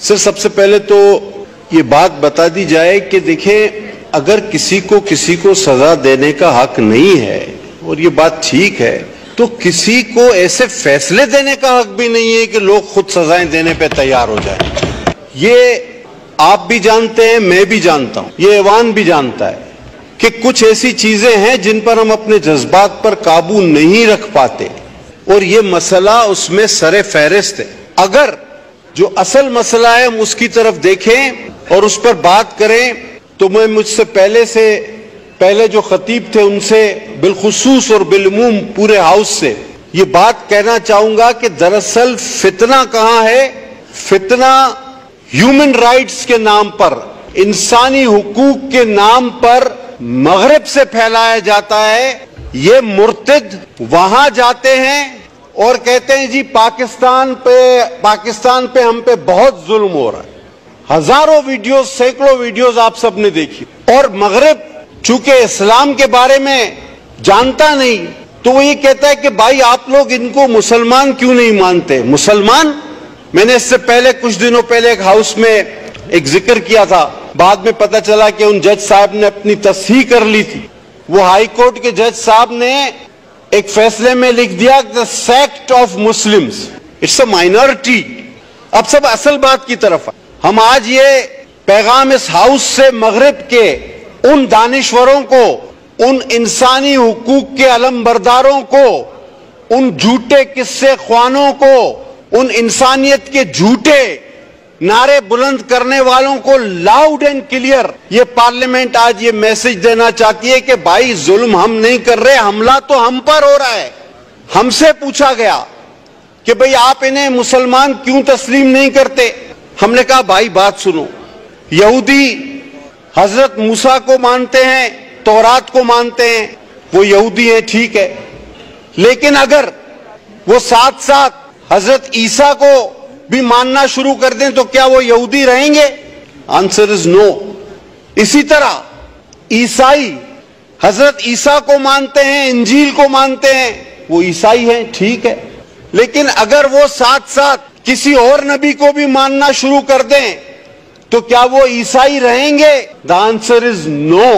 سر سب سے پہلے تو یہ بات بتا دی جائے کہ دیکھیں اگر کسی کو سزا دینے کا حق نہیں ہے اور یہ بات ٹھیک ہے تو کسی کو ایسے فیصلے دینے کا حق بھی نہیں ہے کہ لوگ خود سزائیں دینے پہ تیار ہو جائیں. یہ آپ بھی جانتے ہیں, میں بھی جانتا ہوں, یہ ایوان بھی جانتا ہے کہ کچھ ایسی چیزیں ہیں جن پر ہم اپنے جذبات پر قابو نہیں رکھ پاتے اور یہ مسئلہ اس میں سر فہرست ہے. اگر جو اصل مسئلہ ہے ہم اس کی طرف دیکھیں اور اس پر بات کریں تو میں مجھ سے پہلے جو خطیب تھے ان سے بالخصوص اور بالعموم پورے ہاؤس سے یہ بات کہنا چاہوں گا کہ دراصل فتنہ کہاں ہے؟ فتنہ ہیومن رائٹس کے نام پر, انسانی حقوق کے نام پر مغرب سے پھیلایا جاتا ہے. یہ مرتد وہاں جاتے ہیں اور کہتے ہیں جی پاکستان پہ ہم پہ بہت ظلم ہو رہا ہے. ہزاروں ویڈیوز, سینکڑوں ویڈیوز آپ سب نے دیکھی. اور مغرب چونکہ اسلام کے بارے میں جانتا نہیں تو وہ یہ کہتا ہے کہ بھائی آپ لوگ ان کو مسلمان کیوں نہیں مانتے؟ مسلمان, میں نے اس سے پہلے کچھ دنوں پہلے ایک ہاؤس میں ایک ذکر کیا تھا, بعد میں پتہ چلا کہ ان جج صاحب نے اپنی تصحیح کر لی تھی. وہ ہائی کورٹ کے جج صاحب نے ایک فیصلے میں لکھ دیا the sect of Muslims it's a minority. اب سب اصل بات کی طرف ہم آج یہ پیغام اس ہاؤس سے مغرب کے ان دانشوروں کو, ان انسانی حقوق کے علمبرداروں کو, ان جھوٹے قصے خوانوں کو, ان انسانیت کے جھوٹے نعرے بلند کرنے والوں کو لاؤڈ اینڈ کلیئر یہ پارلیمنٹ آج یہ میسج دینا چاہتی ہے کہ بھائی ظلم ہم نہیں کر رہے, حملہ تو ہم پر ہو رہا ہے. ہم سے پوچھا گیا کہ بھئی آپ انہیں مسلمان کیوں تسلیم نہیں کرتے؟ ہم نے کہا بھائی بات سنو, یہودی حضرت موسیٰ کو مانتے ہیں, تورات کو مانتے ہیں, وہ یہودی ہیں ٹھیک ہے, لیکن اگر وہ ساتھ ساتھ حضرت عیسیٰ کو بھی ماننا شروع کر دیں تو کیا وہ یہودی رہیں گے؟ آنسر از نو. اسی طرح عیسائی حضرت عیسیٰ کو مانتے ہیں, انجیل کو مانتے ہیں, وہ عیسائی ہیں ٹھیک ہے, لیکن اگر وہ ساتھ ساتھ کسی اور نبی کو بھی ماننا شروع کر دیں تو کیا وہ عیسائی رہیں گے؟ دا آنسر از نو.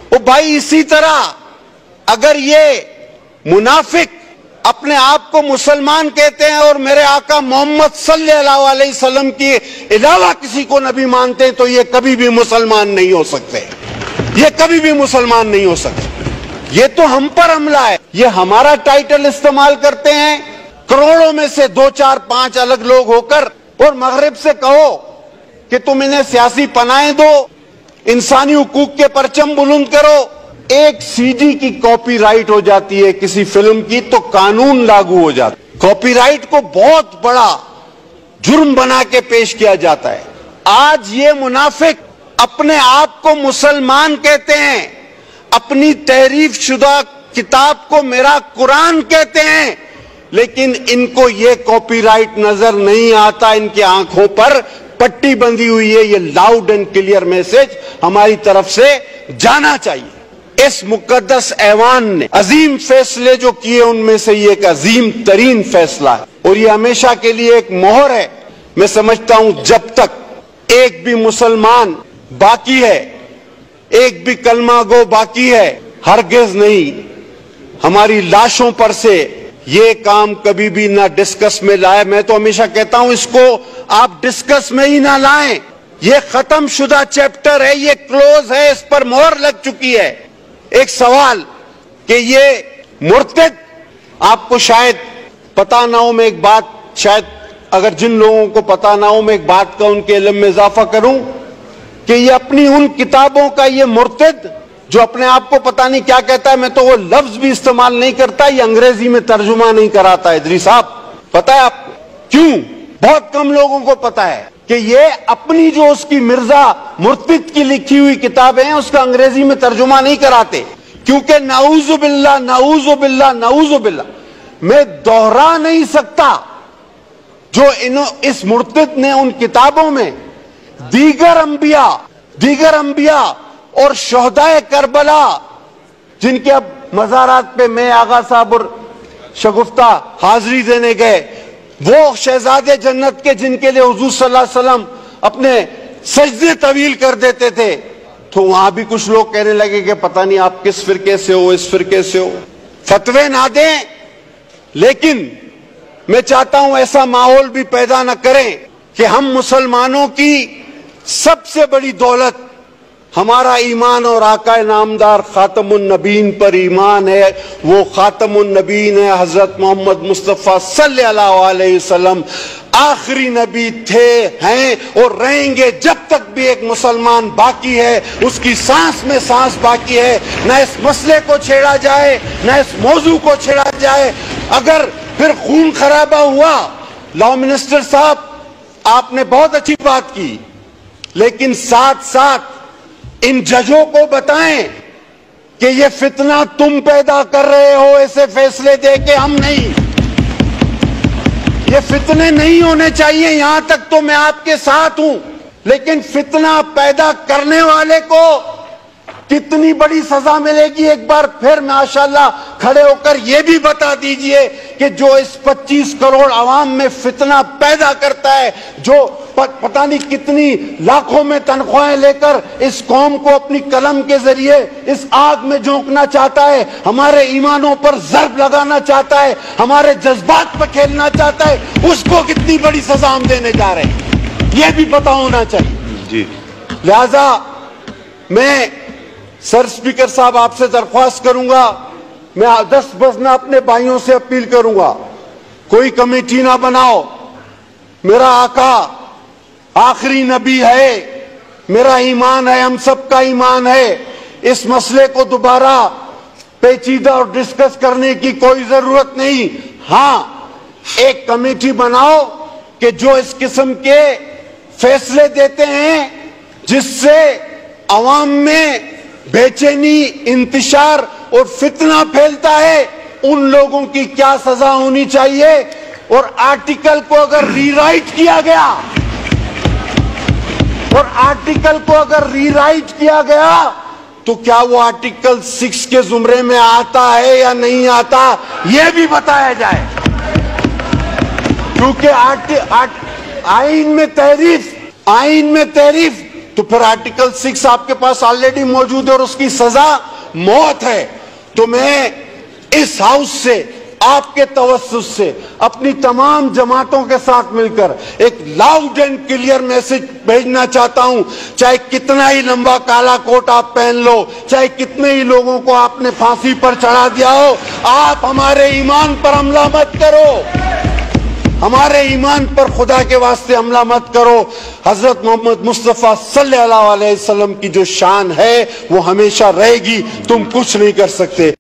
او بھائی اسی طرح اگر یہ منافق اپنے آپ کو مسلمان کہتے ہیں اور میرے آقا محمد صلی اللہ علیہ وسلم کے علاوہ کسی کو نبی مانتے ہیں تو یہ کبھی بھی مسلمان نہیں ہو سکتے, یہ کبھی بھی مسلمان نہیں ہو سکتے. یہ تو ہم پر حملہ ہے. یہ ہمارا ٹائٹل استعمال کرتے ہیں کروڑوں میں سے 2 4 5 الگ لوگ ہو کر, اور مغرب سے کہو کہ تم انہیں سیاسی پناہیں دو, انسانی حقوق کے پرچم بلند کرو. ایک سی ڈی کی کاپی رائٹ ہو جاتی ہے کسی فلم کی تو قانون لاگو ہو جاتا ہے. کاپی رائٹ کو بہت بڑا جرم بنا کے پیش کیا جاتا ہے. آج یہ منافق اپنے آپ کو مسلمان کہتے ہیں, اپنی تحریف شدہ کتاب کو میرا قرآن کہتے ہیں, لیکن ان کو یہ کاپی رائٹ نظر نہیں آتا. ان کی آنکھوں پر پٹی بندھی ہوئی ہے. یہ لاؤڈ اینڈ کلیئر میسج ہماری طرف سے جانا چاہیے. اس مقدس ایوان نے عظیم فیصلے جو کیے ان میں سے یہ ایک عظیم ترین فیصلہ ہے, اور یہ ہمیشہ کے لیے ایک مہر ہے. میں سمجھتا ہوں جب تک ایک بھی مسلمان باقی ہے, ایک بھی کلمہ گو باقی ہے, ہرگز نہیں ہماری لاشوں پر سے یہ کام کبھی بھی نہ ڈسکس میں لائے. میں تو ہمیشہ کہتا ہوں اس کو آپ ڈسکس میں ہی نہ لائیں. یہ ختم شدہ چیپٹر ہے, یہ کلوز ہے, اس پر مہر لگ چکی ہے. ایک سوال کہ یہ مرتد, آپ کو شاید پتا نہ ہو, میں ایک بات شاید اگر جن لوگوں کو پتا نہ ہو میں ایک بات کا ان کے علم میں اضافہ کروں کہ یہ اپنی ان کتابوں کا یہ مرتد جو اپنے آپ کو پتا نہیں کیا کہتا ہے, میں تو وہ لفظ بھی استعمال نہیں کرتا, یہ انگریزی میں ترجمہ نہیں کراتا. ادری صاحب پتا ہے آپ کیوں؟ بہت کم لوگوں کو پتا ہے کہ یہ اپنی جو اس کی مرزا مرتد کی لکھی ہوئی کتابیں ہیں اس کا انگریزی میں ترجمہ نہیں کراتے, کیونکہ نعوذ باللہ نعوذ باللہ نعوذ باللہ میں دوہرا نہیں سکتا جو اس مرتد نے ان کتابوں میں دیگر انبیاء اور شہدائے کربلا جن کے اب مزارات پہ میں آغا صاحب اور شگفتہ حاضری دینے گئے, وہ شہزادے جنت کے جن کے لیے حضور صلی اللہ علیہ وسلم اپنے سجدے طویل کر دیتے تھے، تو وہاں بھی کچھ لوگ کہنے لگے کہ پتہ نہیں آپ کس فرقے سے ہو، اس فرقے سے ہو، فتوے نہ دیں۔ لیکن میں چاہتا ہوں ایسا ماحول بھی پیدا نہ کریں کہ ہم مسلمانوں کی سب سے بڑی دولت ہمارا ایمان اور آقا نامدار خاتم النبیین پر ایمان ہے، وہ خاتم النبیین ہے حضرت محمد مصطفیٰ صلی اللہ علیہ وسلم، آخری نبی تھے، ہیں اور رہیں گے جب تک بھی ایک مسلمان باقی ہے، اس کی سانس میں سانس باقی ہے۔ نہ اس مسئلے کو چھیڑا جائے، نہ اس موضوع کو چھیڑا جائے۔ اگر پھر خون خرابہ ہوا، لا منسٹر صاحب آپ نے بہت اچھی بات کی، لیکن ساتھ ساتھ ان ججوں کو بتائیں کہ یہ فتنہ تم پیدا کر رہے ہو، ایسے فیصلے دے کے ہم نہیں، یہ فتنے نہیں ہونے چاہیے، یہاں تک تو میں آپ کے ساتھ ہوں، لیکن فتنہ پیدا کرنے والے کو کتنی بڑی سزا ملے گی؟ ایک بار پھر ماشاءاللہ کھڑے ہو کر یہ بھی بتا دیجئے کہ جو اس 25 کروڑ عوام میں فتنہ پیدا کرتا ہے، جو پتہ نہیں کتنی لاکھوں میں تنخواہیں لے کر اس قوم کو اپنی قلم کے ذریعے اس آگ میں جھونکنا چاہتا ہے، ہمارے ایمانوں پر ضرب لگانا چاہتا ہے، ہمارے جذبات پر کھیلنا چاہتا ہے، اس کو کتنی بڑی سزا ہم دینے جا رہے ہیں، یہ بھی پتہ ہونا چاہیے۔ لہذا میں سر اسپیکر صاحب آپ سے درخواست کروں گا، میں 10 بجنا اپنے بھائیوں سے اپیل کروں گا، کوئی کمیٹی نہ بناؤ، میرا آقا آخری نبی ہے، میرا ایمان ہے، ہم سب کا ایمان ہے، اس مسئلے کو دوبارہ پیچیدہ اور ڈسکس کرنے کی کوئی ضرورت نہیں۔ ہاں ایک کمیٹی بناؤ کہ جو اس قسم کے فیصلے دیتے ہیں جس سے عوام میں بے چینی، انتشار اور فتنہ پھیلتا ہے، ان لوگوں کی کیا سزا ہونی چاہیے، اور آرٹیکل کو اگر ری رائٹ کیا گیا، اور آرٹیکل کو اگر ری رائٹ کیا گیا تو کیا وہ آرٹیکل 6 کے زمرے میں آتا ہے یا نہیں آتا، یہ بھی بتایا جائے، کیونکہ آئین میں تحریف تو پھر آرٹیکل 6 آپ کے پاس آلریڈی موجود ہے اور اس کی سزا موت ہے۔ تو میں اس ہاؤس سے، آپ کے توسط سے، اپنی تمام جماعتوں کے ساتھ مل کر ایک لاؤڈ اینڈ کلیئر میسج بھیجنا چاہتا ہوں، چاہے کتنا ہی لمبا کالا کوٹ آپ پہن لو، چاہے کتنے ہی لوگوں کو آپ نے پھانسی پر چڑھا دیا ہو، آپ ہمارے ایمان پر حملہ مت کرو، ہمارے ایمان پر خدا کے واسطے حملہ مت کرو۔ حضرت محمد مصطفیٰ صلی اللہ علیہ وسلم کی جو شان ہے وہ ہمیشہ رہے گی، تم کچھ نہیں کر سکتے۔